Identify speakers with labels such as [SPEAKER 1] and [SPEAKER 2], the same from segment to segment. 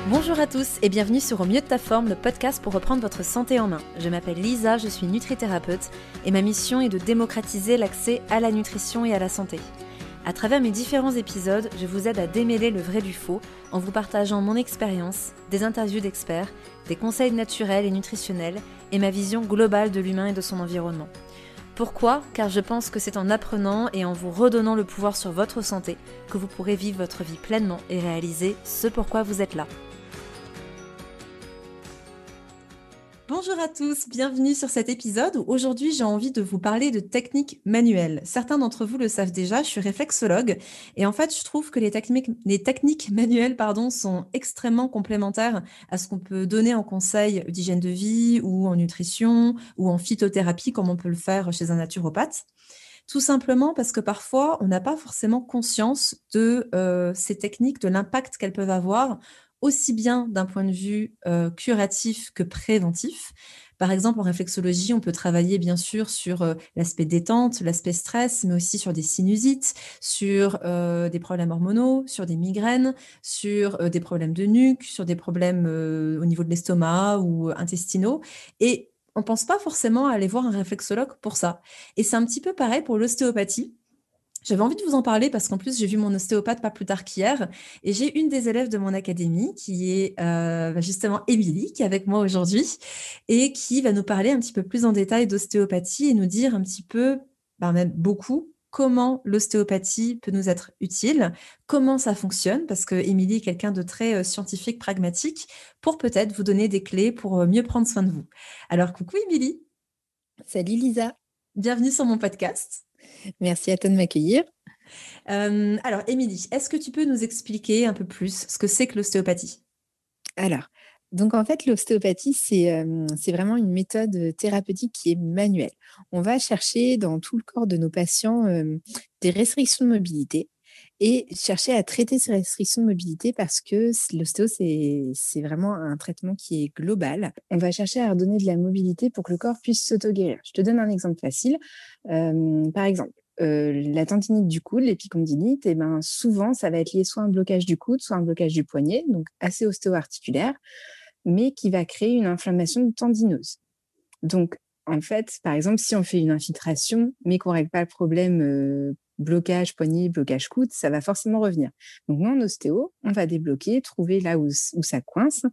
[SPEAKER 1] Bonjour à tous et bienvenue sur Au mieux de ta forme, le podcast pour reprendre votre santé en main. Je m'appelle Lisa, je suis nutrithérapeute et ma mission est de démocratiser l'accès à la nutrition et à la santé. À travers mes différents épisodes, je vous aide à démêler le vrai du faux en vous partageant mon expérience, des interviews d'experts, des conseils naturels et nutritionnels et ma vision globale de l'humain et de son environnement. Pourquoi ? Car je pense que c'est en apprenant et en vous redonnant le pouvoir sur votre santé que vous pourrez vivre votre vie pleinement et réaliser ce pourquoi vous êtes là. Bonjour à tous, bienvenue sur cet épisode où aujourd'hui j'ai envie de vous parler de techniques manuelles. Certains d'entre vous le savent déjà, je suis réflexologue et en fait je trouve que les techniques manuelles sont extrêmement complémentaires à ce qu'on peut donner en conseil d'hygiène de vie ou en nutrition ou en phytothérapie comme on peut le faire chez un naturopathe. Tout simplement parce que parfois, on n'a pas forcément conscience de ces techniques, de l'impact qu'elles peuvent avoir, aussi bien d'un point de vue curatif que préventif. Par exemple, en réflexologie, on peut travailler bien sûr sur l'aspect détente, l'aspect stress, mais aussi sur des sinusites, sur des problèmes hormonaux, sur des migraines, sur des problèmes de nuque, sur des problèmes au niveau de l'estomac ou intestinaux. Et on ne pense pas forcément à aller voir un réflexologue pour ça. Et c'est un petit peu pareil pour l'ostéopathie. J'avais envie de vous en parler parce qu'en plus, j'ai vu mon ostéopathe pas plus tard qu'hier et j'ai une des élèves de mon académie qui est justement Émilie, qui est avec moi aujourd'hui et qui va nous parler un petit peu plus en détail d'ostéopathie et nous dire un petit peu, même beaucoup, comment l'ostéopathie peut nous être utile, comment ça fonctionne, parce que Émilie est quelqu'un de très scientifique, pragmatique, pour peut-être vous donner des clés pour mieux prendre soin de vous. Alors, coucou Émilie.
[SPEAKER 2] Salut Lisa,
[SPEAKER 1] Bienvenue sur mon podcast.
[SPEAKER 2] merci à toi de m'accueillir.
[SPEAKER 1] Alors, Émilie, est-ce que tu peux nous expliquer un peu plus ce que c'est que l'ostéopathie ?
[SPEAKER 2] Alors, donc en fait, l'ostéopathie, c'est vraiment une méthode thérapeutique qui est manuelle. On va chercher dans tout le corps de nos patients des restrictions de mobilité et chercher à traiter ces restrictions de mobilité parce que l'ostéo, c'est vraiment un traitement qui est global. On va chercher à redonner de la mobilité pour que le corps puisse s'auto-guérir. Je te donne un exemple facile. Par exemple, la tendinite du coude, l'épicondylite, souvent, ça va être lié soit à un blocage du coude, soit à un blocage du poignet, donc assez ostéo-articulaire, mais qui va créer une inflammation tendineuse. Donc, en fait, par exemple, si on fait une infiltration, mais qu'on ne règle pas le problème blocage poignet, blocage coude, ça va forcément revenir. Donc, nous, en ostéo, on va débloquer, trouver là où ça coince,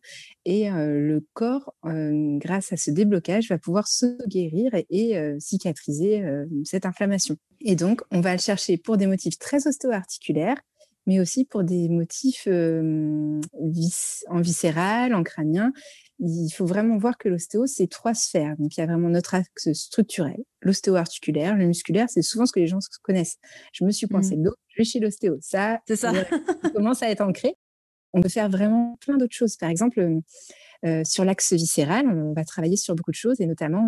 [SPEAKER 2] et le corps, grâce à ce déblocage, va pouvoir se guérir et cicatriser cette inflammation. Et donc, on va le chercher pour des motifs très ostéo-articulaires, mais aussi pour des motifs en viscéral, en crânien. Il faut vraiment voir que l'ostéo, c'est 3 sphères. Donc, il y a vraiment notre axe structurel, l'ostéo-articulaire, le musculaire, c'est souvent ce que les gens connaissent. Je me suis coincé le dos, je vais chez l'ostéo. Ça,
[SPEAKER 1] C'est ça.
[SPEAKER 2] ça commence à être ancré. On peut faire vraiment plein d'autres choses. Par exemple, sur l'axe viscéral, on va travailler sur beaucoup de choses et notamment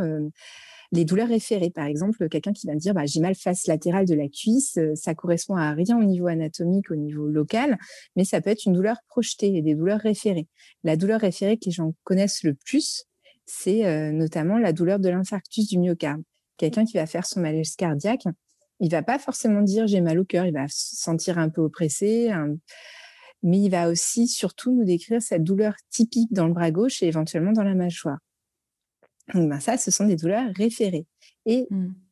[SPEAKER 2] les douleurs référées. Par exemple, quelqu'un qui va me dire j'ai mal face latérale de la cuisse, ça correspond à rien au niveau anatomique, au niveau local, mais ça peut être une douleur projetée et des douleurs référées. La douleur référée que les gens connaissent le plus, c'est notamment la douleur de l'infarctus du myocarde. Quelqu'un qui va faire son malaise cardiaque, il va pas forcément dire j'ai mal au cœur, il va se sentir un peu oppressé, mais il va aussi surtout nous décrire cette douleur typique dans le bras gauche et éventuellement dans la mâchoire. Donc, ça, ce sont des douleurs référées. Et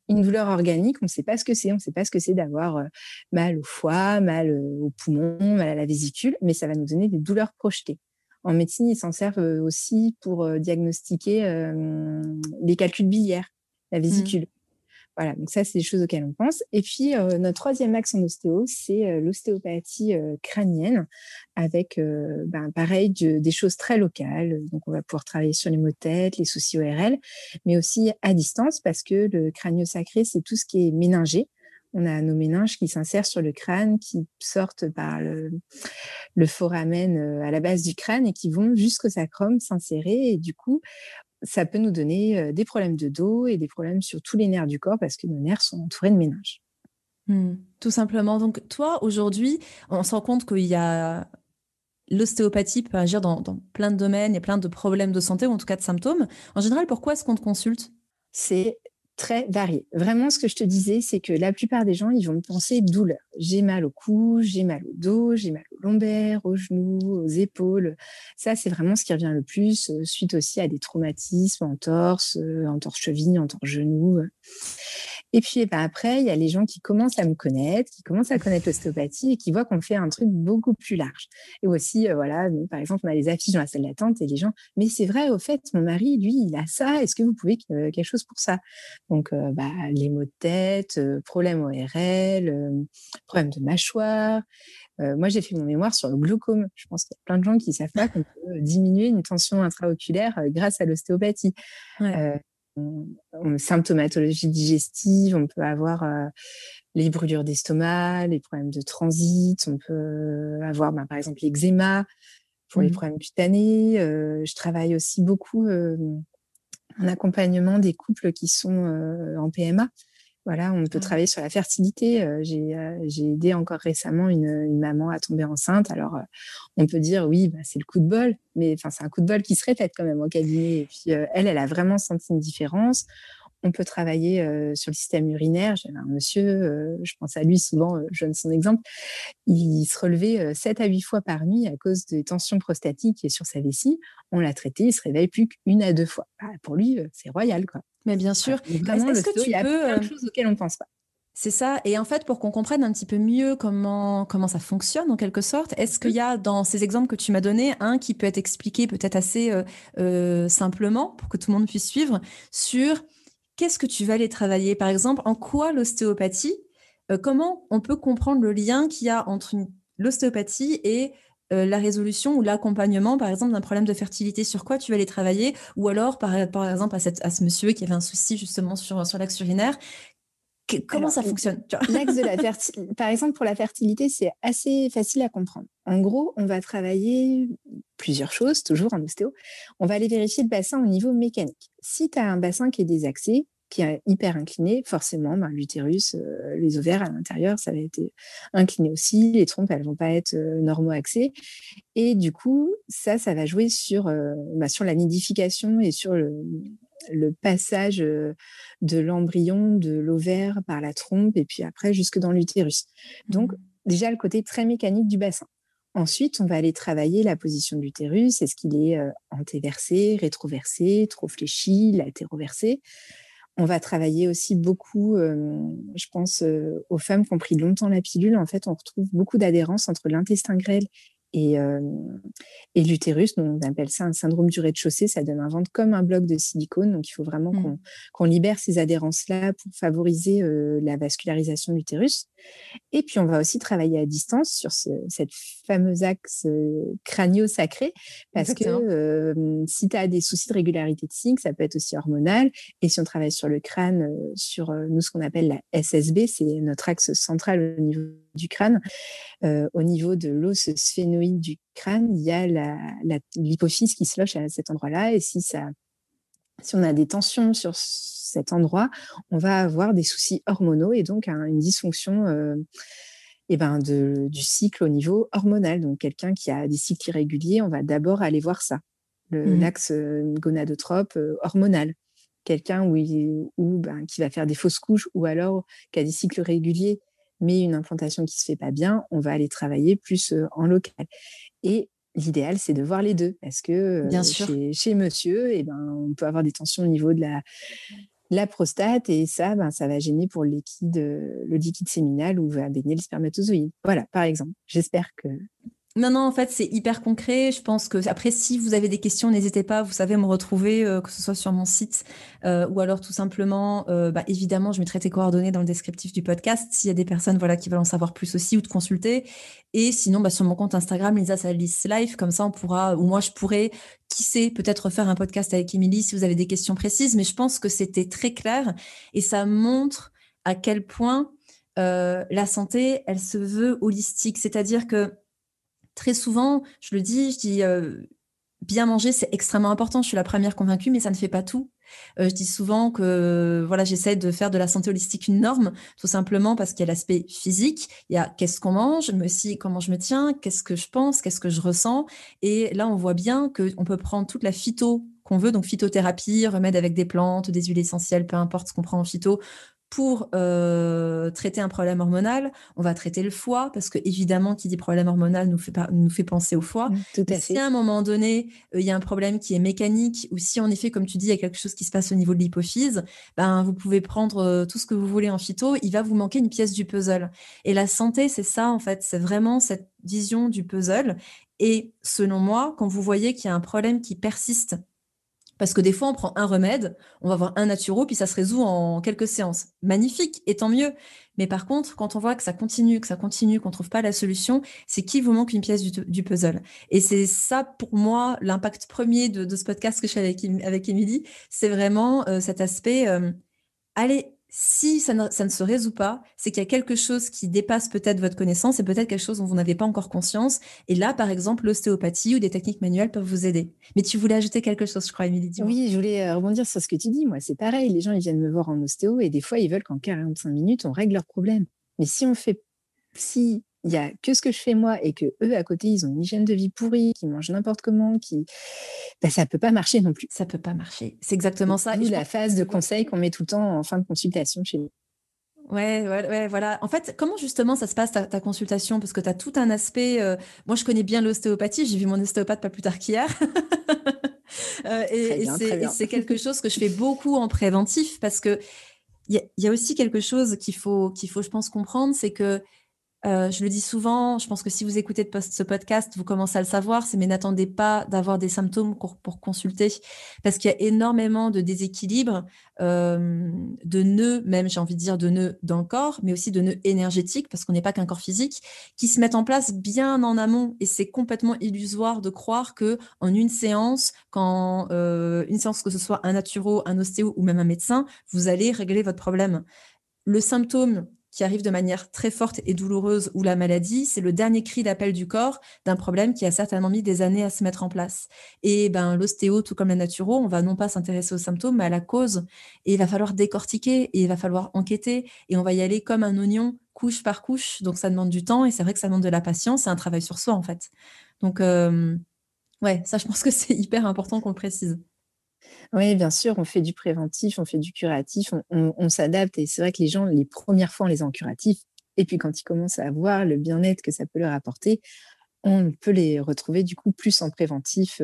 [SPEAKER 2] une douleur organique, on ne sait pas ce que c'est. On ne sait pas ce que c'est d'avoir mal au foie, mal au poumon, mal à la vésicule, mais ça va nous donner des douleurs projetées. En médecine, ils s'en servent aussi pour diagnostiquer les calculs biliaires, la vésicule. Voilà, donc ça, c'est des choses auxquelles on pense. Et puis, notre troisième axe en ostéo, c'est l'ostéopathie crânienne avec, pareil, des choses très locales. Donc, on va pouvoir travailler sur les maux de tête, les soucis ORL, mais aussi à distance parce que le crânio-sacré, c'est tout ce qui est méningé. On a nos méninges qui s'insèrent sur le crâne, qui sortent par le foramen à la base du crâne et qui vont jusqu'au sacrum s'insérer. Et du coup, ça peut nous donner des problèmes de dos et des problèmes sur tous les nerfs du corps parce que nos nerfs sont entourés de méninges.
[SPEAKER 1] Tout simplement. Donc, toi, aujourd'hui, on se rend compte qu'il y a l'ostéopathie peut agir dans plein de domaines et plein de problèmes de santé, ou en tout cas de symptômes. En général, pourquoi est-ce qu'on te consulte ?
[SPEAKER 2] C'est très varié. Vraiment, ce que je te disais, c'est que la plupart des gens, ils vont penser douleur. J'ai mal au cou, j'ai mal au dos, j'ai mal au lombaire, aux genoux, aux épaules. Ça, c'est vraiment ce qui revient le plus, suite aussi à des traumatismes en torse cheville, en torse genou. Et puis après, il y a les gens qui commencent à me connaître, qui commencent à connaître l'ostéopathie et qui voient qu'on fait un truc beaucoup plus large. Et aussi, voilà, nous, par exemple, on a les affiches dans la salle d'attente et les gens, mais c'est vrai, au fait, mon mari, lui, il a ça. Est-ce que vous pouvez quelque chose pour ça? Donc, les maux de tête, problèmes ORL, problèmes de mâchoire. Moi, j'ai fait mon mémoire sur le glaucome. Je pense qu'il y a plein de gens qui ne savent pas qu'on peut diminuer une tension intraoculaire grâce à l'ostéopathie.
[SPEAKER 1] Ouais.
[SPEAKER 2] Symptomatologie digestive, on peut avoir les brûlures d'estomac, les problèmes de transit, on peut avoir par exemple l'eczéma pour les problèmes cutanés. Je travaille aussi beaucoup en accompagnement des couples qui sont en PMA. Voilà, on peut travailler sur la fertilité. J'ai aidé encore récemment une maman à tomber enceinte. Alors, on peut dire oui, c'est le coup de bol, mais c'est un coup de bol qui se répète quand même au cabinet. Et puis, elle a vraiment senti une différence. On peut travailler sur le système urinaire. J'avais un monsieur, je pense à lui souvent, je donne son exemple, il se relevait 7 à 8 fois par nuit à cause des tensions prostatiques et sur sa vessie. On l'a traité, il se réveille plus qu'1 à 2 fois. Pour lui, c'est royal, quoi.
[SPEAKER 1] Mais bien sûr.
[SPEAKER 2] Donc vraiment,
[SPEAKER 1] Est-ce que
[SPEAKER 2] l'ostéo, il y a plein de choses auxquelles on ne pense pas.
[SPEAKER 1] C'est ça. Et en fait, pour qu'on comprenne un petit peu mieux comment ça fonctionne, en quelque sorte, est-ce qu'il y a dans ces exemples que tu m'as donnés, un qui peut être expliqué peut-être assez simplement pour que tout le monde puisse suivre sur qu'est-ce que tu vas aller travailler? Par exemple, en quoi l'ostéopathie, comment on peut comprendre le lien qu'il y a entre l'ostéopathie et la résolution ou l'accompagnement, par exemple, d'un problème de fertilité? Sur quoi tu vas aller travailler? Ou alors, par exemple, à ce monsieur qui avait un souci justement sur l'axe urinaire, comment
[SPEAKER 2] Alors,
[SPEAKER 1] ça fonctionne?
[SPEAKER 2] l'axe de la fertilité, par exemple, pour la fertilité, c'est assez facile à comprendre. En gros, on va travailler plusieurs choses, toujours en ostéo. On va aller vérifier le bassin au niveau mécanique. Si tu as un bassin qui est désaxé, qui est hyper incliné, forcément, l'utérus, les ovaires à l'intérieur, ça va être incliné aussi. Les trompes, elles vont pas être normo-axées. Et du coup, ça va jouer sur la nidification et sur le passage de l'embryon, de l'ovaire par la trompe et puis après jusque dans l'utérus. Donc, déjà, le côté très mécanique du bassin. Ensuite, on va aller travailler la position de l'utérus. Est-ce qu'il est antéversé, rétroversé, trop fléchi, latéroversé? On va travailler aussi beaucoup, je pense, aux femmes qui ont pris longtemps la pilule. En fait, on retrouve beaucoup d'adhérence entre l'intestin grêle et, et l'utérus. Donc, on appelle ça un syndrome du rez-de-chaussée. Ça donne un ventre comme un bloc de silicone. Donc, il faut vraiment qu'on libère ces adhérences-là pour favoriser la vascularisation de l'utérus. Et puis, on va aussi travailler à distance sur cette fameuse axe crânio-sacré, parce que si tu as des soucis de régularité de cycle, ça peut être aussi hormonal. Et si on travaille sur le crâne, sur nous, ce qu'on appelle la SSB, c'est notre axe central au niveau du crâne. Au niveau de l'os sphénoïde du crâne, il y a l'hypophyse qui se loge à cet endroit-là. Et si on a des tensions sur cet endroit, on va avoir des soucis hormonaux et donc une dysfonction du cycle au niveau hormonal. Donc, quelqu'un qui a des cycles irréguliers, on va d'abord aller voir ça, l'axe gonadotrope hormonal. Quelqu'un qui va faire des fausses couches ou alors qui a des cycles réguliers, mais une implantation qui ne se fait pas bien, on va aller travailler plus en local. Et l'idéal, c'est de voir les deux, parce que chez monsieur, on peut avoir des tensions au niveau de la prostate, et ça va gêner pour le liquide séminal où va baigner le spermatozoïde. Voilà, par exemple. J'espère que...
[SPEAKER 1] Non, en fait, c'est hyper concret. Je pense que après, si vous avez des questions, n'hésitez pas. Vous savez me retrouver, que ce soit sur mon site ou alors tout simplement, évidemment, je mettrai tes coordonnées dans le descriptif du podcast s'il y a des personnes qui veulent en savoir plus aussi ou te consulter. Et sinon, sur mon compte Instagram, Lisa Salis Life, comme ça, on pourra, ou moi, je pourrais, qui sait, peut-être faire un podcast avec Émilie si vous avez des questions précises. Mais je pense que c'était très clair et ça montre à quel point la santé, elle se veut holistique. C'est-à-dire que très souvent, je dis bien manger, c'est extrêmement important. Je suis la première convaincue, mais ça ne fait pas tout. Je dis souvent que j'essaie de faire de la santé holistique une norme, tout simplement parce qu'il y a l'aspect physique, il y a qu'est-ce qu'on mange, mais aussi comment je me tiens, qu'est-ce que je pense, qu'est-ce que je ressens. Et là, on voit bien qu'on peut prendre toute la phyto qu'on veut, donc phytothérapie, remède avec des plantes, des huiles essentielles, peu importe ce qu'on prend en phyto, pour traiter un problème hormonal. On va traiter le foie, parce que évidemment, qui dit problème hormonal nous fait penser au foie.
[SPEAKER 2] Tout
[SPEAKER 1] Mais
[SPEAKER 2] à
[SPEAKER 1] si
[SPEAKER 2] fait.
[SPEAKER 1] à un moment donné, il y a un problème qui est mécanique, ou si en effet, comme tu dis, il y a quelque chose qui se passe au niveau de l'hypophyse, ben, vous pouvez prendre tout ce que vous voulez en phyto, il va vous manquer une pièce du puzzle. Et la santé, c'est ça, en fait, c'est vraiment cette vision du puzzle. Et selon moi, quand vous voyez qu'il y a un problème qui persiste, parce que des fois, on prend un remède, on va voir un naturo, puis ça se résout en quelques séances. Magnifique, et tant mieux. Mais par contre, quand on voit que ça continue, qu'on trouve pas la solution, c'est qu'il vous manque une pièce du puzzle. Et c'est ça, pour moi, l'impact premier de ce podcast que je fais avec Émilie, c'est vraiment cet aspect, allez, si ça ne se résout pas, c'est qu'il y a quelque chose qui dépasse peut-être votre connaissance et peut-être quelque chose dont vous n'avez pas encore conscience. Et là, par exemple, l'ostéopathie ou des techniques manuelles peuvent vous aider. Mais tu voulais ajouter quelque chose, je crois, Émilie, dis-moi.
[SPEAKER 2] Oui, je voulais rebondir sur ce que tu dis. Moi, c'est pareil. Les gens, ils viennent me voir en ostéo et des fois, ils veulent qu'en 45 minutes, on règle leurs problèmes. Mais si il y a que ce que je fais moi et que eux, à côté, ils ont une hygiène de vie pourrie, qui mangent n'importe comment, ben, ça peut pas marcher non plus.
[SPEAKER 1] Ça peut pas marcher. C'est exactement ça. Et
[SPEAKER 2] D'où
[SPEAKER 1] je
[SPEAKER 2] la
[SPEAKER 1] pense
[SPEAKER 2] phase de
[SPEAKER 1] que
[SPEAKER 2] conseil qu'on met tout le temps en fin de consultation chez nous.
[SPEAKER 1] ouais, ouais, ouais, voilà. En fait, comment justement ça se passe ta consultation? Parce que tu as tout un aspect. Moi, je connais bien l'ostéopathie. J'ai vu mon ostéopathe pas plus tard qu'hier.
[SPEAKER 2] Très bien, très
[SPEAKER 1] Et
[SPEAKER 2] bien.
[SPEAKER 1] c'est quelque chose que je fais beaucoup en préventif parce que il y a aussi quelque chose qu'il faut, je pense, comprendre, c'est que je le dis souvent, je pense que si vous écoutez ce podcast, vous commencez à le savoir, mais n'attendez pas d'avoir des symptômes pour consulter, parce qu'il y a énormément de déséquilibres, de nœuds, même j'ai envie de dire de nœuds dans le corps, mais aussi de nœuds énergétiques, parce qu'on n'est pas qu'un corps physique, qui se mettent en place bien en amont. Et c'est complètement illusoire de croire que en une séance, une séance, que ce soit un naturo, un ostéo ou même un médecin, vous allez régler votre problème. Le symptôme qui arrive de manière très forte et douloureuse ou la maladie, c'est le dernier cri d'appel du corps d'un problème qui a certainement mis des années à se mettre en place. Et ben, l'ostéo, tout comme la naturo, on va non pas s'intéresser aux symptômes, mais à la cause. Et il va falloir décortiquer et il va falloir enquêter et on va y aller comme un oignon, couche par couche. Donc ça demande du temps et c'est vrai que ça demande de la patience et un travail sur soi en fait. Donc ouais, ça je pense que c'est hyper important qu'on le précise.
[SPEAKER 2] Oui, bien sûr, on fait du préventif, on fait du curatif, on s'adapte. Et c'est vrai que les gens, les premières fois, on les a en curatif. Et puis quand ils commencent à voir le bien-être que ça peut leur apporter, on peut les retrouver du coup plus en préventif.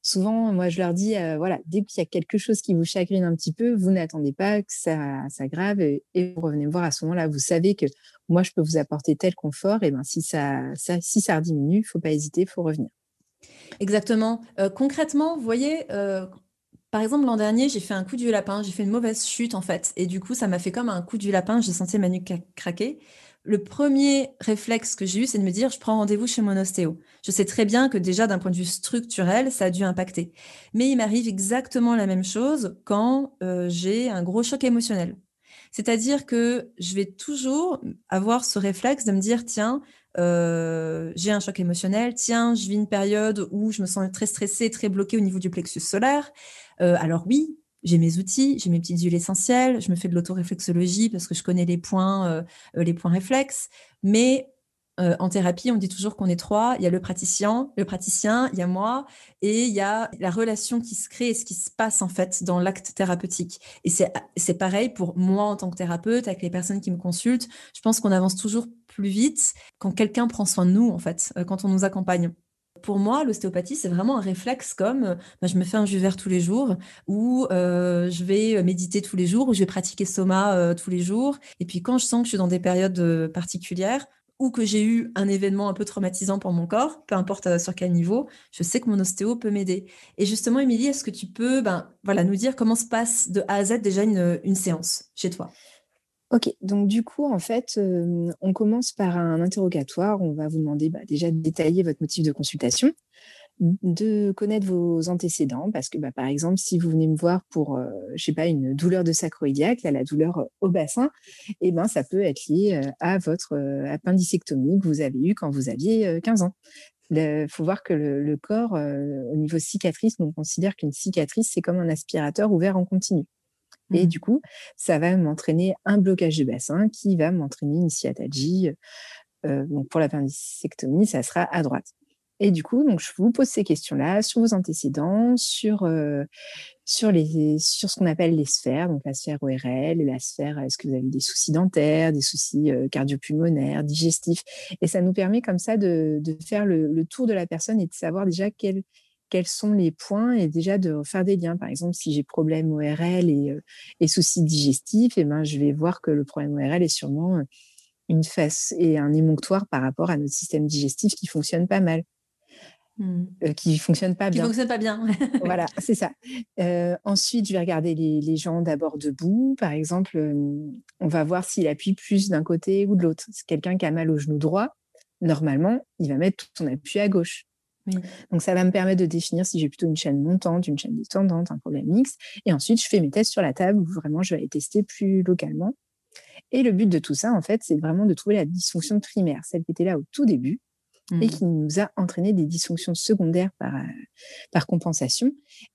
[SPEAKER 2] Souvent, moi, je leur dis, voilà, dès qu'il y a quelque chose qui vous chagrine un petit peu, vous n'attendez pas que ça s'aggrave et vous revenez me voir à ce moment-là. Vous savez que moi, je peux vous apporter tel confort. Et ben, si ça rediminue, il faut pas hésiter, il faut revenir.
[SPEAKER 1] Exactement. Concrètement, vous voyez, par exemple, l'an dernier, j'ai fait un coup du lapin, j'ai fait une mauvaise chute en fait. Et du coup, ça m'a fait comme un coup du lapin, j'ai senti ma nuque craquer. Le premier réflexe que j'ai eu, c'est de me dire, je prends rendez-vous chez mon ostéo. Je sais très bien que déjà, d'un point de vue structurel, ça a dû impacter. Mais il m'arrive exactement la même chose quand j'ai un gros choc émotionnel. C'est-à-dire que je vais toujours avoir ce réflexe de me dire, tiens, j'ai un choc émotionnel, tiens, je vis une période où je me sens très stressée, très bloquée au niveau du plexus solaire. Alors oui, j'ai mes outils, j'ai mes petites huiles essentielles, je me fais de l'autoréflexologie parce que je connais les points réflexes, mais en thérapie, on dit toujours qu'on est trois. Il y a le praticien, il y a moi, et il y a la relation qui se crée et ce qui se passe en fait dans l'acte thérapeutique. Et c'est pareil pour moi en tant que thérapeute, avec les personnes qui me consultent. Je pense qu'on avance toujours plus vite quand quelqu'un prend soin de nous, en fait, quand on nous accompagne. Pour moi, l'ostéopathie, c'est vraiment un réflexe comme bah, je me fais un jus vert tous les jours, ou je vais méditer tous les jours, ou je vais pratiquer soma tous les jours. Et puis quand je sens que je suis dans des périodes particulières, ou que j'ai eu un événement un peu traumatisant pour mon corps, peu importe sur quel niveau, je sais que mon ostéo peut m'aider. Et justement, Émilie, est-ce que tu peux voilà, nous dire comment se passe de A à Z déjà une séance chez toi?
[SPEAKER 2] OK, donc du coup, en fait, on commence par un interrogatoire. On va vous demander, bah, déjà de détailler votre motif de consultation, de connaître vos antécédents parce que, bah, par exemple, si vous venez me voir pour, je sais pas, une douleur de sacro-iliaque, là, la douleur, au bassin et ben, ça peut être lié, à votre, appendicectomie que vous avez eue quand vous aviez, 15 ans. Il faut voir que le corps, au niveau cicatrice, nous on considère qu'une cicatrice, c'est comme un aspirateur ouvert en continu. Et
[SPEAKER 1] Mhm.
[SPEAKER 2] du coup, ça va m'entraîner un blocage du bassin qui va m'entraîner une sciatalgie. Donc pour l'appendicectomie, ça sera à droite. Et du coup, donc, je vous pose ces questions-là sur vos antécédents, sur ce qu'on appelle les sphères, donc la sphère ORL et la sphère, est-ce que vous avez des soucis dentaires, des soucis cardiopulmonaires, digestifs. Et ça nous permet comme ça de faire le tour de la personne et de savoir déjà quels sont les points et déjà de faire des liens. Par exemple, si j'ai problème ORL et soucis digestifs, eh ben, je vais voir que le problème ORL est sûrement une face et un émonctoire par rapport à notre système digestif qui fonctionne pas mal, qui fonctionne pas
[SPEAKER 1] Qui
[SPEAKER 2] bien.
[SPEAKER 1] fonctionne pas bien. Oui.
[SPEAKER 2] Voilà, c'est ça. Ensuite, je vais regarder les gens d'abord debout. Par exemple, on va voir s'il appuie plus d'un côté ou de l'autre. C'est quelqu'un qui a mal au genou droit. Normalement, il va mettre tout son appui à gauche.
[SPEAKER 1] Oui.
[SPEAKER 2] Donc, ça va me permettre de définir si j'ai plutôt une chaîne montante, une chaîne descendante, un problème mixte. Et ensuite, je fais mes tests sur la table où vraiment je vais aller tester plus localement. Et le but de tout ça, en fait, c'est vraiment de trouver la dysfonction primaire, celle qui était là au tout début et qui nous a entraîné des dysfonctions secondaires par compensation.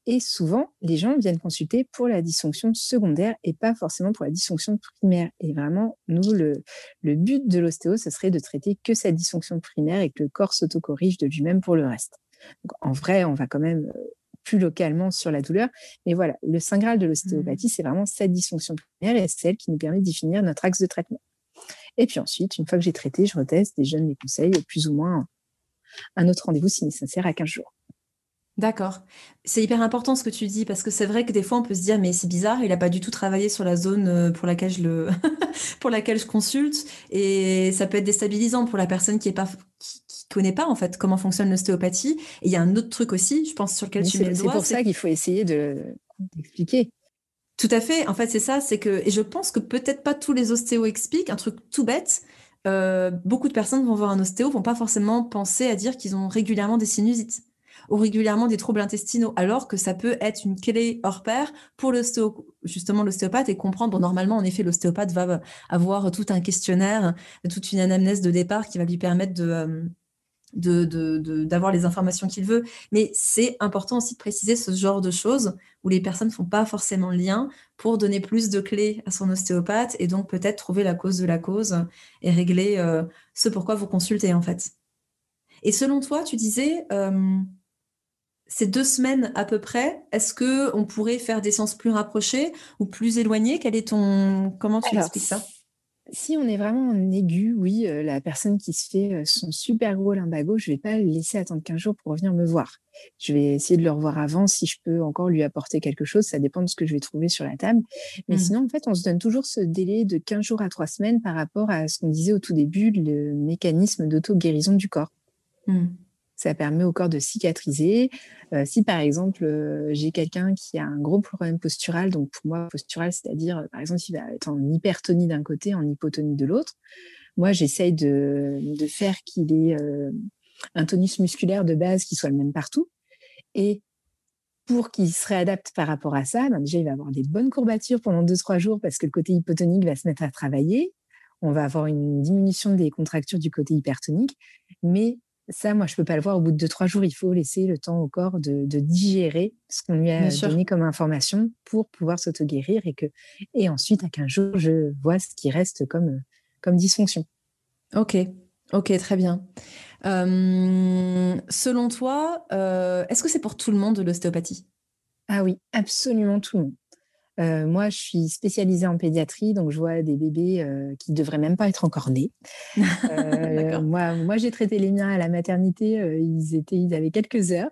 [SPEAKER 2] Et souvent, les gens viennent consulter pour la dysfonction secondaire et pas forcément pour la dysfonction primaire. Et vraiment, nous, le but de l'ostéo, ce serait de traiter que cette dysfonction primaire et que le corps s'autocorrige de lui-même pour le reste. Donc, en vrai, on va quand même plus localement sur la douleur. Mais voilà, le saint graal de l'ostéopathie, c'est vraiment cette dysfonction primaire et c'est elle qui nous permet de définir notre axe de traitement. Et puis ensuite, une fois que j'ai traité, je reteste et je donne les conseils et plus ou moins un autre rendez-vous si nécessaire à 15 jours.
[SPEAKER 1] D'accord. C'est hyper important ce que tu dis parce que c'est vrai que des fois on peut se dire mais c'est bizarre, il n'a pas du tout travaillé sur la zone pour laquelle pour laquelle je consulte et ça peut être déstabilisant pour la personne qui connaît pas en fait comment fonctionne l'ostéopathie. Et il y a un autre truc aussi, je pense sur lequel
[SPEAKER 2] Mais
[SPEAKER 1] tu mets le
[SPEAKER 2] c'est
[SPEAKER 1] doigt,
[SPEAKER 2] pour ça qu'il faut essayer d'expliquer.
[SPEAKER 1] tout à fait. En fait, c'est ça, c'est que, et je pense que peut-être pas tous les ostéos expliquent un truc tout bête. Beaucoup de personnes vont voir un ostéo, vont pas forcément penser à dire qu'ils ont régulièrement des sinusites ou régulièrement des troubles intestinaux, alors que ça peut être une clé hors pair pour justement l'ostéopathe et comprendre. Bon, normalement, en effet, l'ostéopathe va avoir tout un questionnaire, toute une anamnèse de départ qui va lui permettre d'avoir les informations qu'il veut. Mais c'est important aussi de préciser ce genre de choses où les personnes ne font pas forcément le lien pour donner plus de clés à son ostéopathe et donc peut-être trouver la cause de la cause et régler ce pourquoi vous consultez en fait. Et selon toi, tu disais, ces 2 semaines à peu près, est-ce que on pourrait faire des séances plus rapprochées ou plus éloignées? Comment tu
[SPEAKER 2] Alors,
[SPEAKER 1] expliques ça?
[SPEAKER 2] si on est vraiment en aigu, oui, la personne qui se fait son super gros lumbago, je ne vais pas le laisser attendre 15 jours pour revenir me voir. Je vais essayer de le revoir avant si je peux encore lui apporter quelque chose. Ça dépend de ce que je vais trouver sur la table. Mais sinon, en fait, on se donne toujours ce délai de 15 jours à 3 semaines par rapport à ce qu'on disait au tout début, le mécanisme d'auto-guérison du corps. Ça permet au corps de cicatriser. Si par exemple, j'ai quelqu'un qui a un gros problème postural, donc pour moi, postural, c'est-à-dire, par exemple, il va être en hypertonie d'un côté, en hypotonie de l'autre. Moi, j'essaye de faire qu'il ait un tonus musculaire de base qui soit le même partout. Et pour qu'il se réadapte par rapport à ça, ben déjà, il va avoir des bonnes courbatures pendant 2-3 jours parce que le côté hypotonique va se mettre à travailler. On va avoir une diminution des contractures du côté hypertonique. Mais ça, moi, je ne peux pas le voir au bout de 2-3 jours. Il faut laisser le temps au corps de digérer ce qu'on lui
[SPEAKER 1] Bien
[SPEAKER 2] a
[SPEAKER 1] sûr.
[SPEAKER 2] donné comme information pour pouvoir s'auto-guérir et ensuite, à 15 jours, je vois ce qui reste comme dysfonction.
[SPEAKER 1] Ok, ok, très bien. Selon toi, est-ce que c'est pour tout le monde de l'ostéopathie?
[SPEAKER 2] Ah oui, absolument tout le monde. Moi, je suis spécialisée en pédiatrie, donc je vois des bébés qui ne devraient même pas être encore nés.
[SPEAKER 1] D'accord.
[SPEAKER 2] Moi, j'ai traité les miens à la maternité, ils avaient quelques heures.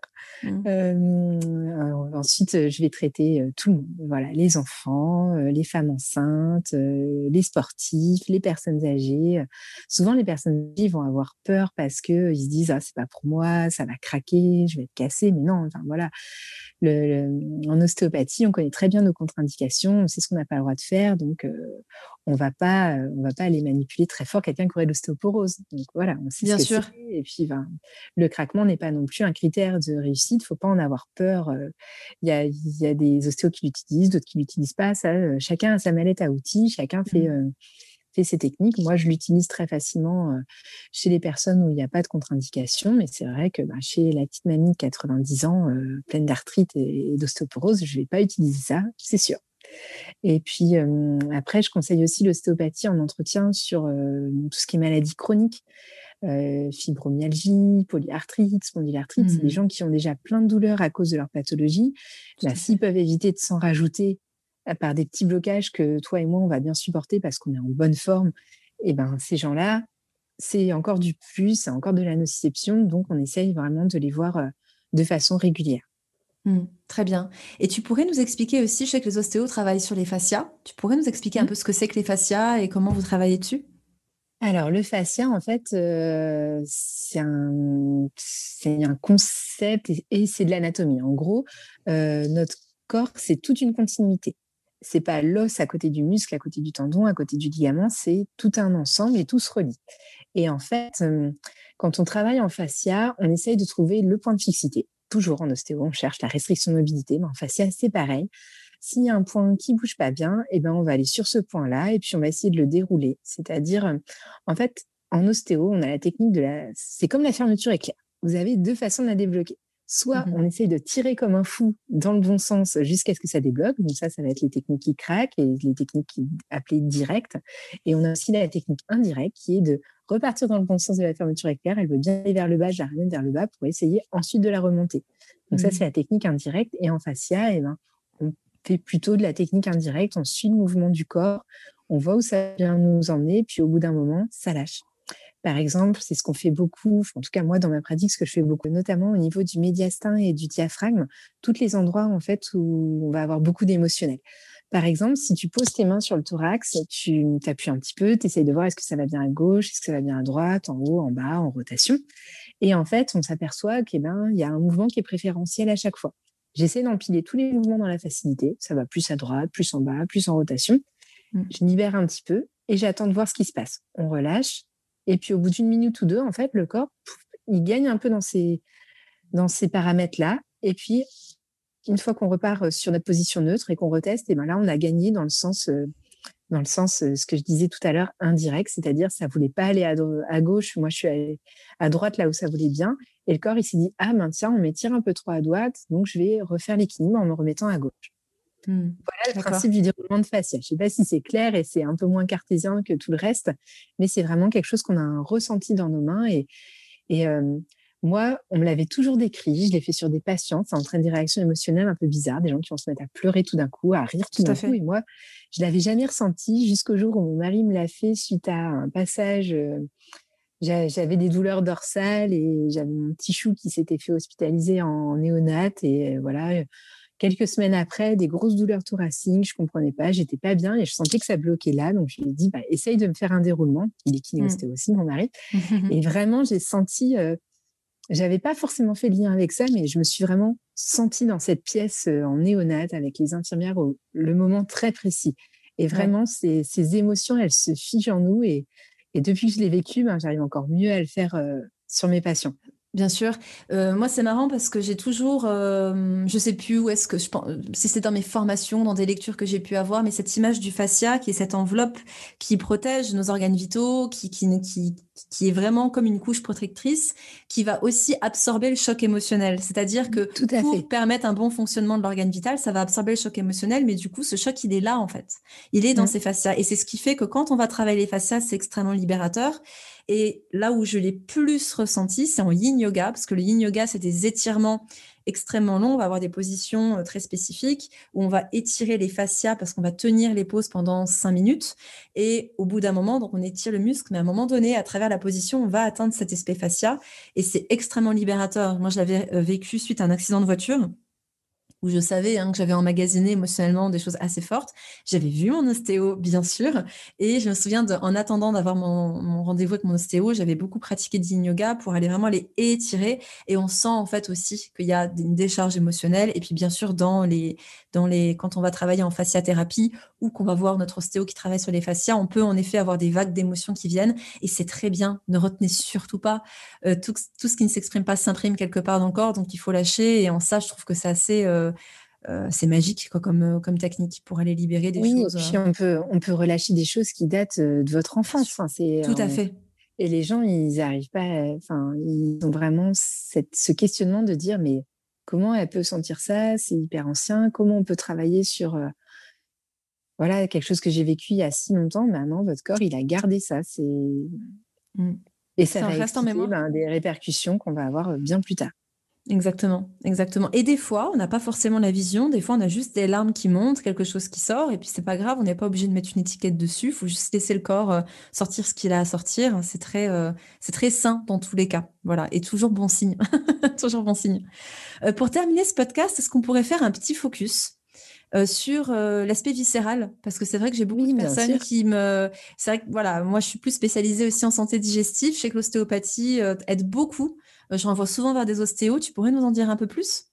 [SPEAKER 2] Ensuite, je vais traiter tout le monde. Voilà, les enfants, les femmes enceintes, les sportifs, les personnes âgées. Souvent, les personnes âgées vont avoir peur parce que ils se disent ah c'est pas pour moi, ça va craquer, je vais être cassée. Mais non, enfin voilà. En ostéopathie, on connaît très bien nos contre-indications, on sait ce qu'on n'a pas le droit de faire, donc on va pas aller manipuler très fort quelqu'un qui aurait de l'ostéoporose. Donc voilà, on sait ce
[SPEAKER 1] Bien
[SPEAKER 2] que c'est.
[SPEAKER 1] sûr.
[SPEAKER 2] Et puis, ben, le craquement n'est pas non plus un critère de réussite. Il ne faut pas en avoir peur. Il y a des ostéos qui l'utilisent, d'autres qui ne l'utilisent pas. Ça, chacun a sa mallette à outils, chacun fait ses techniques. Moi, je l'utilise très facilement chez les personnes où il n'y a pas de contre-indication. Mais c'est vrai que chez la petite mamie de 90 ans, pleine d'arthrite et d'ostéoporose, je ne vais pas utiliser ça, c'est sûr. Et puis après, je conseille aussi l'ostéopathie en entretien sur tout ce qui est maladie chronique. fibromyalgie, polyarthrite, spondylarthrite. C'est des
[SPEAKER 1] Mhm.
[SPEAKER 2] gens qui ont déjà plein de douleurs à cause de leur pathologie.
[SPEAKER 1] Tout
[SPEAKER 2] Bah,
[SPEAKER 1] à
[SPEAKER 2] s'ils
[SPEAKER 1] fait.
[SPEAKER 2] peuvent éviter de s'en rajouter par des petits blocages que toi et moi, on va bien supporter parce qu'on est en bonne forme, et ben ces gens-là, c'est encore du plus, c'est encore de la nociception. Donc, on essaye vraiment de les voir de façon régulière.
[SPEAKER 1] Très bien. Et tu pourrais nous expliquer aussi, je sais que les ostéos travaillent sur les fascias. Tu pourrais nous expliquer un peu ce que c'est que les fascias et comment vous travaillez dessus?
[SPEAKER 2] Alors, le fascia, en fait, c'est un concept et c'est de l'anatomie. En gros, notre corps, c'est toute une continuité. C'est pas l'os à côté du muscle, à côté du tendon, à côté du ligament, c'est tout un ensemble et tout se relie. Et en fait, quand on travaille en fascia, on essaye de trouver le point de fixité. Toujours en ostéo, on cherche la restriction de mobilité, mais en fascia, c'est pareil. S'il y a un point qui bouge pas bien, eh ben, on va aller sur ce point-là et puis on va essayer de le dérouler. C'est-à-dire, en fait, en ostéo, on a la technique c'est comme la fermeture éclair. Vous avez 2 façons de la débloquer. Soit on
[SPEAKER 1] Mhm.
[SPEAKER 2] essaye de tirer comme un fou dans le bon sens jusqu'à ce que ça débloque. Donc ça va être les techniques qui craquent et les techniques appelées directes. Et on a aussi la technique indirecte qui est de repartir dans le bon sens de la fermeture éclair. Elle veut bien aller vers le bas, je la ramène vers le bas pour essayer ensuite de la remonter. Donc ça, c'est
[SPEAKER 1] Mhm.
[SPEAKER 2] la technique indirecte. Et en fascia, eh ben, on fait plutôt de la technique indirecte. On suit le mouvement du corps, on voit où ça vient nous emmener, puis au bout d'un moment, ça lâche. Par exemple, c'est ce qu'on fait beaucoup, en tout cas moi dans ma pratique, ce que je fais beaucoup, notamment au niveau du médiastin et du diaphragme, tous les endroits en fait où on va avoir beaucoup d'émotionnel. Par exemple, si tu poses tes mains sur le thorax, tu t'appuies un petit peu, tu essayes de voir est-ce que ça va bien à gauche, est-ce que ça va bien à droite, en haut, en bas, en rotation. Et en fait, on s'aperçoit qu'il y a un mouvement qui est préférentiel à chaque fois. J'essaie d'empiler tous les mouvements dans la facilité. Ça va plus à droite, plus en bas, plus en rotation.
[SPEAKER 1] Mm.
[SPEAKER 2] Je libère un petit peu et j'attends de voir ce qui se passe. On relâche. Et puis, au bout d'une minute ou deux, en fait, le corps, il gagne un peu dans ces paramètres-là. Et puis, une fois qu'on repart sur notre position neutre et qu'on reteste, et ben là, on a gagné dans le sens, ce que je disais tout à l'heure, indirect, c'est-à-dire ça voulait pas aller à gauche, moi je suis allée à droite là où ça voulait bien, et le corps il s'est dit ah ben tiens on m'étire un peu trop à droite, donc je vais refaire l'équilibre en me remettant à gauche.
[SPEAKER 1] Mm.
[SPEAKER 2] Voilà le
[SPEAKER 1] D'accord.
[SPEAKER 2] principe du déroulement de fascia. Je sais pas si c'est clair et c'est un peu moins cartésien que tout le reste, mais c'est vraiment quelque chose qu'on a un ressenti dans nos mains et moi, on me l'avait toujours décrit, je l'ai fait sur des patients, ça entraîne des réactions émotionnelles un peu bizarres, des gens qui vont se mettre à pleurer tout d'un coup, à rire tout
[SPEAKER 1] Tout à
[SPEAKER 2] d'un coup.
[SPEAKER 1] fait.
[SPEAKER 2] Et moi, je l'avais jamais ressenti jusqu'au jour où mon mari me l'a fait suite à un passage. J'avais des douleurs dorsales et j'avais mon petit chou qui s'était fait hospitaliser en néonat. Et voilà, quelques semaines après, des grosses douleurs thoraciques, je comprenais pas, j'étais pas bien et je sentais que ça bloquait là. Donc je lui ai dit, bah, essaye de me faire un déroulement. Il est kiné-ostéo
[SPEAKER 1] Mm.
[SPEAKER 2] aussi, mon mari. Et vraiment, j'ai senti j'avais pas forcément fait le lien avec ça, mais je me suis vraiment sentie dans cette pièce, en néonate avec les infirmières au le moment très précis et
[SPEAKER 1] Ouais.
[SPEAKER 2] vraiment ces émotions, elles se figent en nous et depuis que je l'ai vécu, ben, j'arrive encore mieux à le faire, sur mes patients.
[SPEAKER 1] Bien sûr. Moi, c'est marrant parce que j'ai toujours, je sais plus où est-ce que je pense, si c'est dans mes formations, dans des lectures que j'ai pu avoir, mais cette image du fascia, qui est cette enveloppe qui protège nos organes vitaux, qui est vraiment comme une couche protectrice, qui va aussi absorber le choc émotionnel. C'est-à-dire que
[SPEAKER 2] Tout à
[SPEAKER 1] pour
[SPEAKER 2] fait.
[SPEAKER 1] permettre un bon fonctionnement de l'organe vital, ça va absorber le choc émotionnel, mais du coup, ce choc, il est là, en fait. Il est dans
[SPEAKER 2] Mmh.
[SPEAKER 1] ces fascias. Et c'est ce qui fait que quand on va travailler les fascias, c'est extrêmement libérateur. Et là où je l'ai plus ressenti, c'est en yin yoga, parce que le yin yoga, c'est des étirements extrêmement longs. On va avoir des positions très spécifiques où on va étirer les fascias parce qu'on va tenir les poses pendant 5 minutes. Et au bout d'un moment, donc on étire le muscle, mais à un moment donné, à travers la position, on va atteindre cet aspect fascia et c'est extrêmement libérateur. Moi, je l'avais vécu suite à un accident de voiture où je savais que j'avais emmagasiné émotionnellement des choses assez fortes. J'avais vu mon ostéo, bien sûr, et je me souviens, en attendant d'avoir mon rendez-vous avec mon ostéo, j'avais beaucoup pratiqué du yin yoga pour aller vraiment les étirer. Et on sent en fait aussi qu'il y a une décharge émotionnelle. Et puis bien sûr, quand on va travailler en fasciathérapie ou qu'on va voir notre ostéo qui travaille sur les fascias, on peut en effet avoir des vagues d'émotions qui viennent. Et c'est très bien. Ne retenez surtout pas. Tout ce qui ne s'exprime pas s'imprime quelque part dans le corps, donc il faut lâcher. Et en ça, je trouve que c'est assez c'est magique quoi, comme technique pour aller libérer des
[SPEAKER 2] Oui et
[SPEAKER 1] choses.
[SPEAKER 2] puis on peut relâcher des choses qui datent, de votre
[SPEAKER 1] Bien
[SPEAKER 2] enfance.
[SPEAKER 1] sûr.
[SPEAKER 2] Enfin, c'est
[SPEAKER 1] Tout à fait.
[SPEAKER 2] et les gens, ils arrivent pas enfin, ils ont vraiment ce questionnement de dire: «Mais comment elle peut sentir ça? C'est hyper ancien. Comment on peut travailler sur, voilà, quelque chose que j'ai vécu il y a si longtemps, maintenant votre corps, il a gardé ça».
[SPEAKER 1] Mm.
[SPEAKER 2] Et ça
[SPEAKER 1] Ça
[SPEAKER 2] va
[SPEAKER 1] reste en
[SPEAKER 2] expliquer
[SPEAKER 1] mémoire.
[SPEAKER 2] des répercussions qu'on va avoir bien plus tard.
[SPEAKER 1] Exactement, exactement. Et des fois, on n'a pas forcément la vision. Des fois, on a juste des larmes qui montent, quelque chose qui sort, et puis c'est pas grave. On n'est pas obligé de mettre une étiquette dessus. Il faut juste laisser le corps sortir ce qu'il a à sortir. C'est très sain dans tous les cas. Voilà, et toujours bon signe. Toujours bon signe. Pour terminer ce podcast, est-ce qu'on pourrait faire un petit focus sur l'aspect viscéral? Parce que c'est vrai que j'ai beaucoup de
[SPEAKER 2] Oui, bien
[SPEAKER 1] personnes
[SPEAKER 2] sûr.
[SPEAKER 1] qui me... C'est vrai que voilà, moi je suis plus spécialisée aussi en santé digestive. Je sais que l'ostéopathie aide beaucoup. Je renvoie souvent vers des ostéos. Tu pourrais nous en dire un peu plus?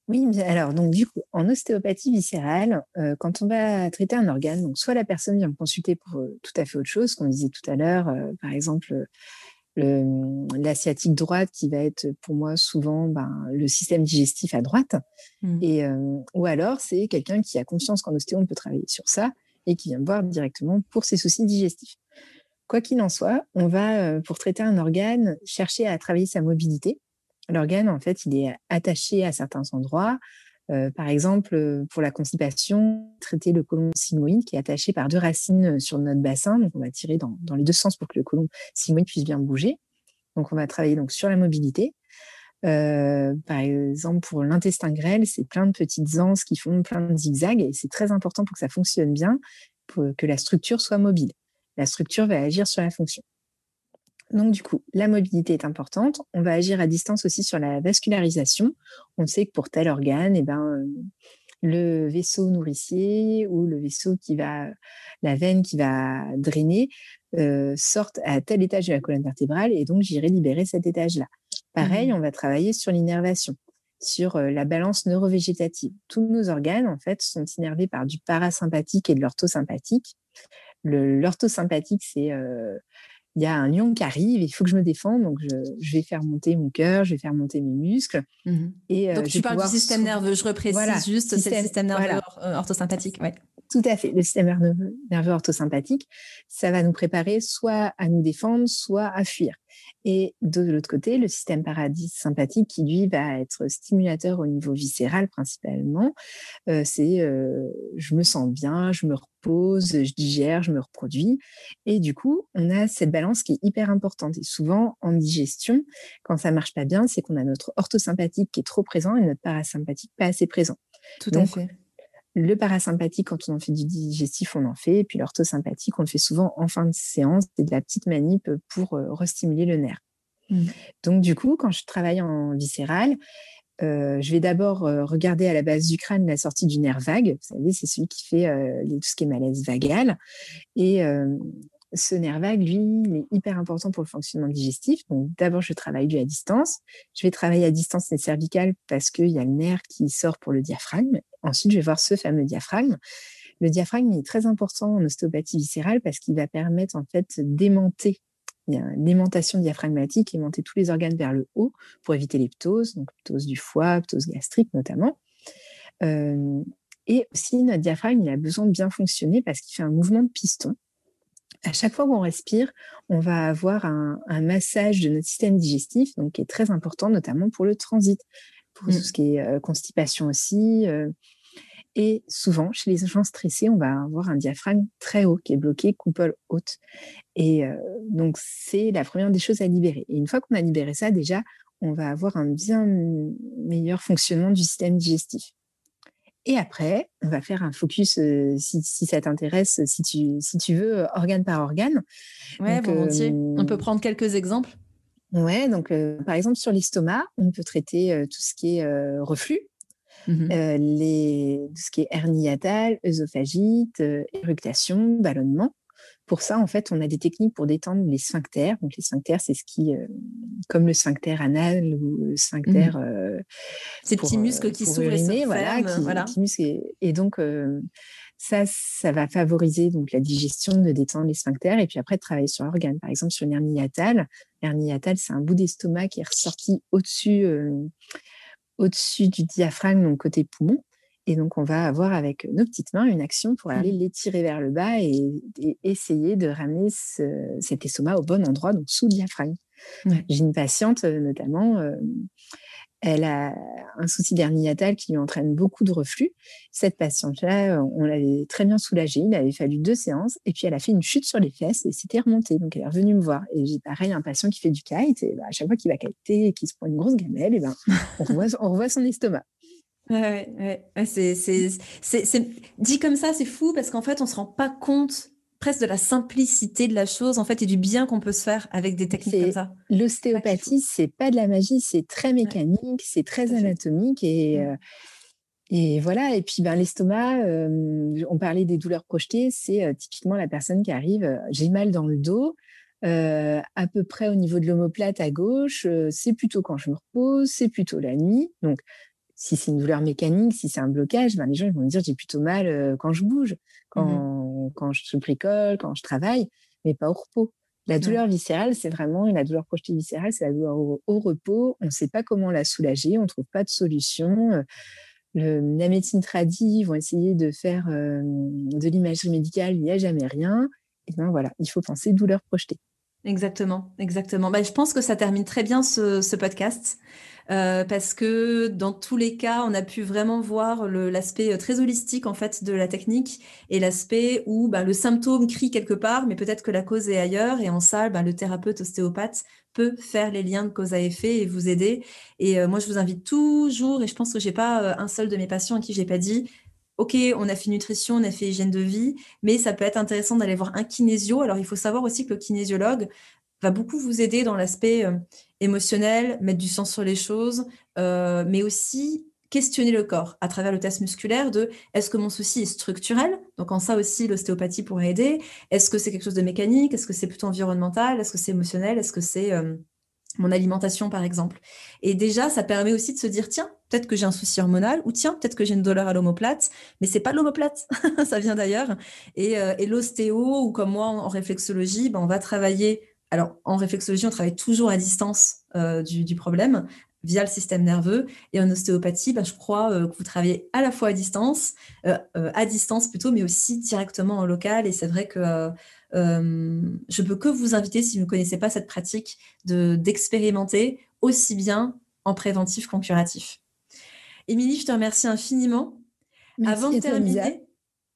[SPEAKER 2] Oui, alors, donc, du coup, en ostéopathie viscérale, quand on va traiter un organe, donc soit la personne vient me consulter pour tout à fait autre chose, qu'on disait tout à l'heure, par exemple, l'asiatique droite qui va être pour moi souvent le système digestif à droite,
[SPEAKER 1] Mm.
[SPEAKER 2] ou alors c'est quelqu'un qui a conscience qu'en ostéo, on peut travailler sur ça et qui vient me voir directement pour ses soucis digestifs. Quoi qu'il en soit, on va, pour traiter un organe, chercher à travailler sa mobilité. L'organe, en fait, il est attaché à certains endroits. Par exemple, pour la constipation, traiter le côlon sigmoïde qui est attaché par 2 racines sur notre bassin. Donc, on va tirer dans les 2 sens pour que le côlon sigmoïde puisse bien bouger. Donc, on va travailler donc sur la mobilité. Par exemple, pour l'intestin grêle, c'est plein de petites anses qui font plein de zigzags et c'est très important pour que ça fonctionne bien, pour que la structure soit mobile. La structure va agir sur la fonction. Donc, du coup, la mobilité est importante. On va agir à distance aussi sur la vascularisation. On sait que pour tel organe, le vaisseau nourricier ou la veine qui va drainer, sortent à tel étage de la colonne vertébrale et donc j'irai libérer cet étage-là. Pareil, on va travailler sur l'innervation, sur la balance neurovégétative. Tous nos organes, en fait, sont innervés par du parasympathique et de l'orthosympathique. L'orthosympathique, c'est il y a un lion qui arrive, il faut que je me défende, donc je vais faire monter mon cœur, je vais faire monter mes muscles, et
[SPEAKER 1] Donc
[SPEAKER 2] je
[SPEAKER 1] tu
[SPEAKER 2] vais
[SPEAKER 1] parles du
[SPEAKER 2] pouvoir
[SPEAKER 1] système nerveux. Je reprécise
[SPEAKER 2] voilà,
[SPEAKER 1] juste, c'est le système nerveux
[SPEAKER 2] voilà,
[SPEAKER 1] orthosympathique. Ouais.
[SPEAKER 2] tout à fait. Le système nerveux orthosympathique, ça va nous préparer soit à nous défendre, soit à fuir. Et de l'autre côté, le système parasympathique, qui lui va être stimulateur au niveau viscéral principalement, je me sens bien, je me repose, je digère, je me reproduis. Et du coup, on a cette balance qui est hyper importante. Et souvent, en digestion, quand ça marche pas bien, c'est qu'on a notre orthosympathique qui est trop présent et notre parasympathique pas assez présent.
[SPEAKER 1] Tout à
[SPEAKER 2] Donc,
[SPEAKER 1] fait.
[SPEAKER 2] le parasympathique, quand on en fait du digestif, on en fait. Et puis l'orthosympathique, on le fait souvent en fin de séance. C'est de la petite manip pour restimuler le nerf. Donc, du coup, quand je travaille en viscéral, je vais d'abord regarder à la base du crâne la sortie du nerf vague. Vous savez, c'est celui qui fait tout ce qui est malaise vagal. Et ce nerf vague, lui, il est hyper important pour le fonctionnement digestif. Donc, d'abord, je travaille lui à distance. Je vais travailler à distance les cervicales parce qu'il y a le nerf qui sort pour le diaphragme. Ensuite, je vais voir ce fameux diaphragme. Le diaphragme est très important en ostéopathie viscérale parce qu'il va permettre en fait d'aimanter. Il y a une aimantation diaphragmatique, aimanter tous les organes vers le haut pour éviter les ptoses, donc ptose du foie, ptose gastrique notamment. Et aussi, notre diaphragme, il a besoin de bien fonctionner parce qu'il fait un mouvement de piston. À chaque fois qu'on respire, on va avoir un massage de notre système digestif, donc qui est très important, notamment pour le transit, pour tout ce qui est constipation aussi. Et souvent, chez les gens stressés, on va avoir un diaphragme très haut qui est bloqué, coupole haute. Et donc, c'est la première des choses à libérer. Et une fois qu'on a libéré ça, déjà, on va avoir un bien meilleur fonctionnement du système digestif. Et après, on va faire un focus, si ça t'intéresse, si tu veux, organe par organe.
[SPEAKER 1] Ouais,
[SPEAKER 2] Donc,
[SPEAKER 1] volontiers. On peut prendre quelques exemples.
[SPEAKER 2] ouais, donc, par exemple, sur l'estomac, on peut traiter tout ce qui est reflux, tout ce qui est hernie hiatale, œsophagite, éructation, ballonnement. Pour ça, en fait, on a des techniques pour détendre les sphincters. Donc, les sphincters, c'est ce qui, comme le sphincter anal ou le sphincter
[SPEAKER 1] Ces petits muscles qui
[SPEAKER 2] pour
[SPEAKER 1] s'ouvrent et se
[SPEAKER 2] uriner, voilà,
[SPEAKER 1] referment. Voilà.
[SPEAKER 2] qui muscle. Et donc, ça va favoriser donc, la digestion, de détendre les sphincters. Et puis après, de travailler sur l'organe. Par exemple, sur une hernie hiatale. L'hernie hiatale, c'est un bout d'estomac qui est ressorti au-dessus du diaphragme, donc côté poumon. Et donc, on va avoir avec nos petites mains une action pour aller l'étirer vers le bas et essayer de ramener cet estomac au bon endroit, donc sous le diaphragme.
[SPEAKER 1] Ouais.
[SPEAKER 2] J'ai une patiente, notamment, Elle a un souci d'hernie hiatale qui lui entraîne beaucoup de reflux. Cette patiente-là, on l'avait très bien soulagée. Il avait fallu 2 séances et puis elle a fait une chute sur les fesses et c'était remonté. Donc elle est revenue me voir. Et j'ai pareil, un patient qui fait du kite et à chaque fois qu'il va kiter et qu'il se prend une grosse gamelle, et on revoit son estomac.
[SPEAKER 1] Ouais, dit comme ça, c'est fou parce qu'en fait, on se rend pas compte presque de la simplicité de la chose en fait et du bien qu'on peut se faire avec des techniques comme ça.
[SPEAKER 2] L'ostéopathie, c'est pas de la magie, c'est très mécanique, c'est très anatomique et voilà. Et puis l'estomac, on parlait des douleurs projetées, c'est typiquement la personne qui arrive, j'ai mal dans le dos, à peu près au niveau de l'omoplate à gauche, c'est plutôt quand je me repose, c'est plutôt la nuit. Donc si c'est une douleur mécanique, si c'est un blocage, les gens ils vont me dire j'ai plutôt mal quand je bouge, quand je bricole, quand je travaille, mais pas au repos. La douleur viscérale, c'est vraiment la douleur projetée viscérale, c'est la douleur au repos. On ne sait pas comment la soulager, on ne trouve pas de solution. La médecine tradie vont essayer de faire de l'imagerie médicale, il n'y a jamais rien. Et voilà, il faut penser douleur projetée.
[SPEAKER 1] Exactement. Je pense que ça termine très bien ce podcast parce que dans tous les cas, on a pu vraiment voir l'aspect très holistique en fait de la technique et l'aspect où le symptôme crie quelque part, mais peut-être que la cause est ailleurs et en ça, le thérapeute ostéopathe peut faire les liens de cause à effet et vous aider. Et moi, je vous invite toujours, et je pense que j'ai pas un seul de mes patients à qui j'ai pas dit. Ok, on a fait nutrition, on a fait hygiène de vie, mais ça peut être intéressant d'aller voir un kinésio. Alors, il faut savoir aussi que le kinésiologue va beaucoup vous aider dans l'aspect émotionnel, mettre du sens sur les choses, mais aussi questionner le corps à travers le test musculaire de est-ce que mon souci est structurel? Donc, en ça aussi, l'ostéopathie pourrait aider. Est-ce que c'est quelque chose de mécanique? Est-ce que c'est plutôt environnemental? Est-ce que c'est émotionnel? Est-ce que c'est mon alimentation, par exemple? Et déjà, ça permet aussi de se dire, tiens, peut-être que j'ai un souci hormonal, ou tiens, peut-être que j'ai une douleur à l'omoplate, mais c'est pas l'omoplate, ça vient d'ailleurs. Et l'ostéo, ou comme moi en réflexologie, on va travailler. Alors, en réflexologie, on travaille toujours à distance du problème, via le système nerveux. Et en ostéopathie, je crois que vous travaillez à la fois à distance plutôt, mais aussi directement en local. Et c'est vrai que je peux que vous inviter, si vous ne connaissez pas cette pratique, d'expérimenter aussi bien en préventif qu'en curatif. Émilie, je te remercie infiniment.
[SPEAKER 2] Avant de terminer,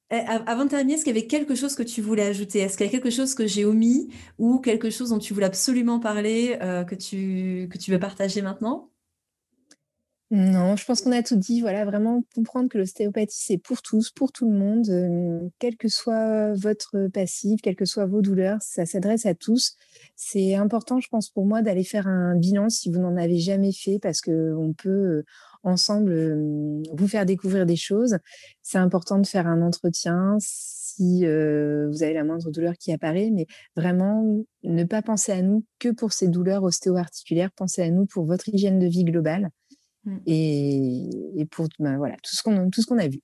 [SPEAKER 1] est-ce qu'il y avait quelque chose que tu voulais ajouter? Est-ce qu'il y a quelque chose que j'ai omis ou quelque chose dont tu voulais absolument parler, que tu veux partager maintenant?
[SPEAKER 2] Non, je pense qu'on a tout dit. Voilà, vraiment comprendre que l'ostéopathie, c'est pour tous, pour tout le monde, quel que soit votre passif, quelles que soient vos douleurs, ça s'adresse à tous. C'est important, je pense, pour moi, d'aller faire un bilan si vous n'en avez jamais fait, parce qu'on peut ensemble vous faire découvrir des choses. C'est important de faire un entretien si vous avez la moindre douleur qui apparaît, mais vraiment ne pas penser à nous que pour ces douleurs ostéo-articulaires, pensez à nous pour votre hygiène de vie globale. Et pour voilà, tout ce qu'on a vu.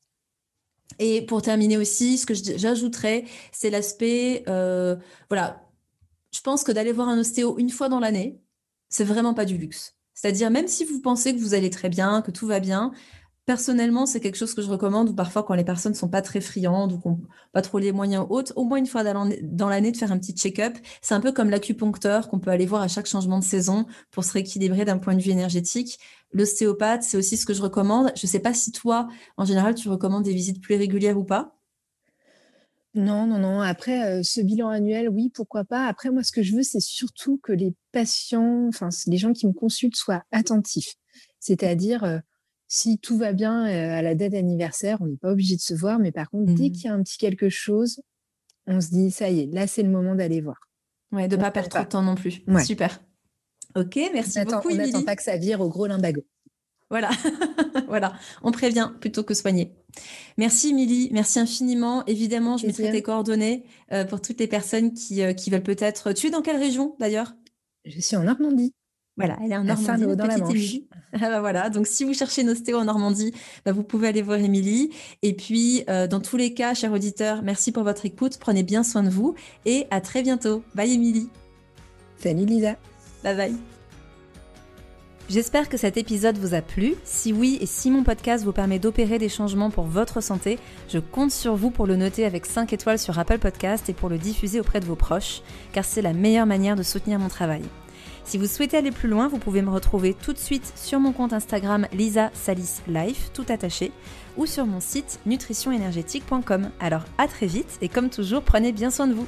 [SPEAKER 1] Et pour terminer aussi, ce que j'ajouterais, c'est l'aspect, voilà, je pense que d'aller voir un ostéo une fois dans l'année, c'est vraiment pas du luxe. C'est-à-dire, même si vous pensez que vous allez très bien, que tout va bien, personnellement, c'est quelque chose que je recommande, ou parfois quand les personnes sont pas très friandes ou n'ont pas trop les moyens autres, au moins une fois dans l'année de faire un petit check-up. C'est un peu comme l'acupuncteur qu'on peut aller voir à chaque changement de saison pour se rééquilibrer d'un point de vue énergétique. L'ostéopathe, c'est aussi ce que je recommande. Je sais pas si toi, en général, tu recommandes des visites plus régulières ou pas.
[SPEAKER 2] Non. Après, ce bilan annuel, oui, pourquoi pas. Après, moi, ce que je veux, c'est surtout que les patients, enfin, les gens qui me consultent soient attentifs. C'est-à-dire, si tout va bien à la date d'anniversaire, on n'est pas obligé de se voir, mais par contre, dès qu'il y a un petit quelque chose, on se dit, ça y est, là, c'est le moment d'aller voir.
[SPEAKER 1] Ouais, de ne pas perdre trop de temps non plus.
[SPEAKER 2] Ouais.
[SPEAKER 1] Super. Ok, merci beaucoup, Émilie.
[SPEAKER 2] On n'attend pas que ça vire au gros limbago.
[SPEAKER 1] Voilà, voilà, on prévient plutôt que soigner. Merci Émilie, merci infiniment. Évidemment, je mettrai tes coordonnées pour toutes les personnes qui veulent peut-être... Tu es dans quelle région d'ailleurs?
[SPEAKER 2] Je suis en Normandie.
[SPEAKER 1] Voilà, elle est en Normandie, notre petite Émilie. Voilà, donc si vous cherchez une ostéo en Normandie, vous pouvez aller voir Émilie. Et puis, dans tous les cas, chers auditeurs, merci pour votre écoute. Prenez bien soin de vous et à très bientôt. Bye Émilie.
[SPEAKER 2] Salut Lisa.
[SPEAKER 1] Bye bye. J'espère que cet épisode vous a plu. Si oui et si mon podcast vous permet d'opérer des changements pour votre santé, je compte sur vous pour le noter avec 5 étoiles sur Apple Podcast et pour le diffuser auprès de vos proches, car c'est la meilleure manière de soutenir mon travail. Si vous souhaitez aller plus loin, vous pouvez me retrouver tout de suite sur mon compte Instagram Lisa Salis Life, tout attaché, ou sur mon site nutritionénergétique.com. Alors à très vite et comme toujours, prenez bien soin de vous.